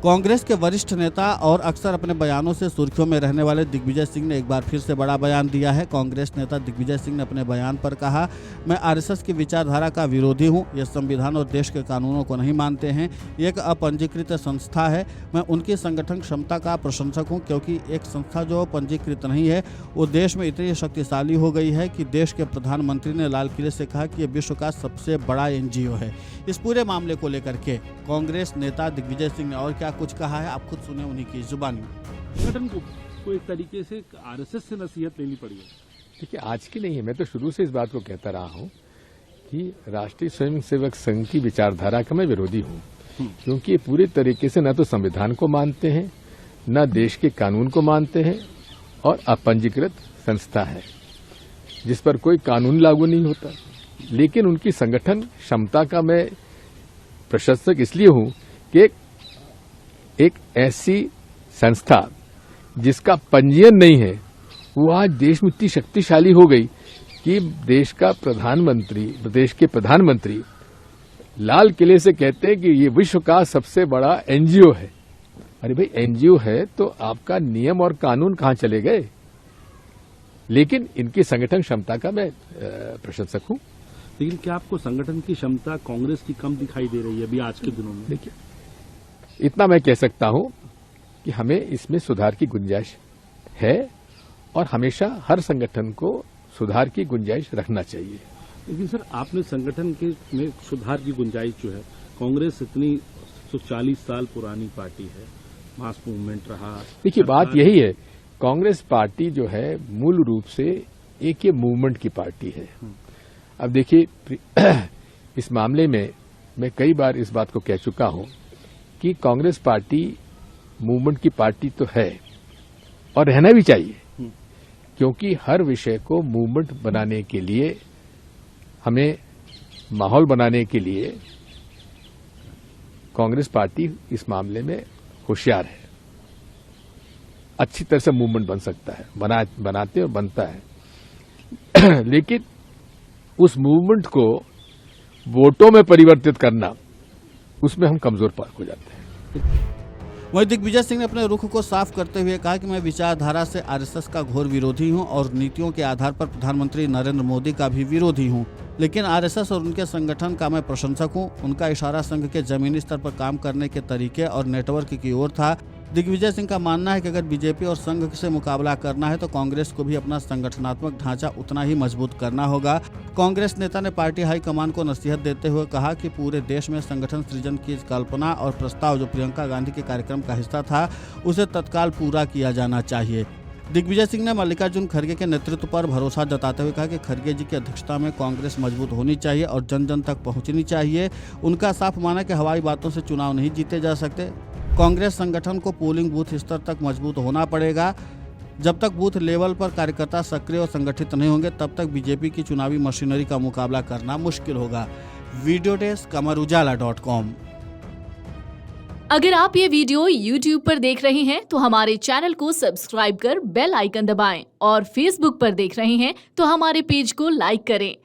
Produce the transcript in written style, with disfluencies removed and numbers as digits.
कांग्रेस के वरिष्ठ नेता और अक्सर अपने बयानों से सुर्खियों में रहने वाले दिग्विजय सिंह ने एक बार फिर से बड़ा बयान दिया है। कांग्रेस नेता दिग्विजय सिंह ने अपने बयान पर कहा, मैं आरएसएस की विचारधारा का विरोधी हूं। ये संविधान और देश के कानूनों को नहीं मानते हैं। ये एक अपंजीकृत संस्था है। मैं उनकी संगठन क्षमता का प्रशंसक हूँ, क्योंकि एक संस्था जो पंजीकृत नहीं है वो देश में इतनी शक्तिशाली हो गई है कि देश के प्रधानमंत्री ने लाल किले से कहा कि ये विश्व का सबसे बड़ा एनजीओ है। इस पूरे मामले को लेकर के कांग्रेस नेता दिग्विजय सिंह ने और क्या कुछ कहा है, आप खुद सुने उन्हीं की जुबानी। संगठन को एक तरीके से आरएसएस से नसीहत लेनी पड़ी है। देखिए, आज की नहीं है, मैं तो शुरू से इस बात को कहता रहा हूं कि राष्ट्रीय स्वयंसेवक संघ की विचारधारा का मैं विरोधी हूं, क्योंकि ये पूरे तरीके से न तो संविधान को मानते हैं, न देश के कानून को मानते हैं और अपंजीकृत संस्था है जिस पर कोई कानून लागू नहीं होता। लेकिन उनकी संगठन क्षमता का मैं प्रशंसक इसलिए हूं कि एक ऐसी संस्था जिसका पंजीयन नहीं है वो आज देश में इतनी शक्तिशाली हो गई कि देश के प्रधानमंत्री लाल किले से कहते हैं कि ये विश्व का सबसे बड़ा एनजीओ है। अरे भाई, एनजीओ है तो आपका नियम और कानून कहां चले गए? लेकिन इनकी संगठन क्षमता का मैं प्रशंसक हूं। लेकिन क्या आपको संगठन की क्षमता कांग्रेस की कम दिखाई दे रही है अभी आज के दिनों में? देखिए, इतना मैं कह सकता हूं कि हमें इसमें सुधार की गुंजाइश है और हमेशा हर संगठन को सुधार की गुंजाइश रखना चाहिए। लेकिन सर, आपने संगठन के में सुधार की गुंजाइश जो है, कांग्रेस इतनी 140 साल पुरानी पार्टी है, मास मूवमेंट रहा। देखिए, बात यही है, कांग्रेस पार्टी जो है मूल रूप से एक ये मूवमेंट की पार्टी है। अब देखिए, इस मामले में मैं कई बार इस बात को कह चुका हूं कि कांग्रेस पार्टी मूवमेंट की पार्टी तो है और रहना भी चाहिए, क्योंकि हर विषय को मूवमेंट बनाने के लिए, हमें माहौल बनाने के लिए कांग्रेस पार्टी इस मामले में होशियार है। अच्छी तरह से मूवमेंट बन सकता है, बनाते और बनता है। लेकिन उस मूवमेंट को वोटों में परिवर्तित करना, उसमें हम कमजोर हो जाते हैं। वहीं दिग्विजय सिंह ने अपने रुख को साफ करते हुए कहा कि मैं विचारधारा से आरएसएस का घोर विरोधी हूं और नीतियों के आधार पर प्रधानमंत्री नरेंद्र मोदी का भी विरोधी हूं। लेकिन आरएसएस और उनके संगठन का मैं प्रशंसक हूं। उनका इशारा संघ के जमीनी स्तर पर काम करने के तरीके और नेटवर्क की ओर था। दिग्विजय सिंह का मानना है कि अगर बीजेपी और संघ से मुकाबला करना है तो कांग्रेस को भी अपना संगठनात्मक ढांचा उतना ही मजबूत करना होगा। कांग्रेस नेता ने पार्टी हाईकमान को नसीहत देते हुए कहा कि पूरे देश में संगठन सृजन की कल्पना और प्रस्ताव जो प्रियंका गांधी के कार्यक्रम का हिस्सा था उसे तत्काल पूरा किया जाना चाहिए। दिग्विजय सिंह ने मल्लिकार्जुन खड़गे के नेतृत्व पर भरोसा जताते हुए कहा कि खड़गे जी की अध्यक्षता में कांग्रेस मजबूत होनी चाहिए और जन जन तक पहुंचनी चाहिए। उनका साफ माना कि हवाई बातों से चुनाव नहीं जीते जा सकते। कांग्रेस संगठन को पोलिंग बूथ स्तर तक मजबूत होना पड़ेगा। जब तक बूथ लेवल पर कार्यकर्ता सक्रिय और संगठित नहीं होंगे तब तक बीजेपी की चुनावी मशीनरी का मुकाबला करना मुश्किल होगा। Video desk amarujala.com। अगर आप ये वीडियो YouTube पर देख रहे हैं तो हमारे चैनल को सब्सक्राइब कर बेल आइकन दबाएं और Facebook पर देख रहे हैं तो हमारे पेज को लाइक करें।